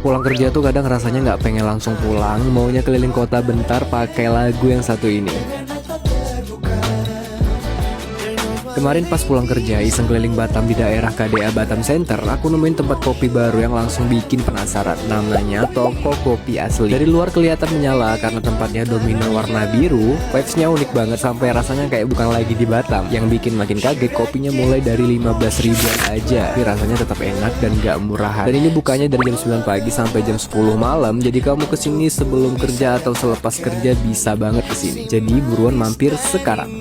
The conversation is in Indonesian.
Pulang kerja tuh kadang rasanya nggak pengen langsung pulang, maunya keliling kota bentar pakai lagu yang satu ini. Kemarin pas pulang kerja iseng keliling Batam di daerah KDA Batam Center, aku nemuin tempat kopi baru yang langsung bikin penasaran. Namanya Toko Kopi Asli. Dari luar kelihatan menyala karena tempatnya dominan warna biru, vibes-nya unik banget sampai rasanya kayak bukan lagi di Batam. Yang bikin makin kaget, kopinya mulai dari 15 ribuan aja, tapi rasanya tetap enak dan gak murahan. Dan ini bukanya dari jam 9 pagi sampai jam 10 malam, jadi kamu kesini sebelum kerja atau selepas kerja bisa banget kesini. Jadi buruan mampir sekarang.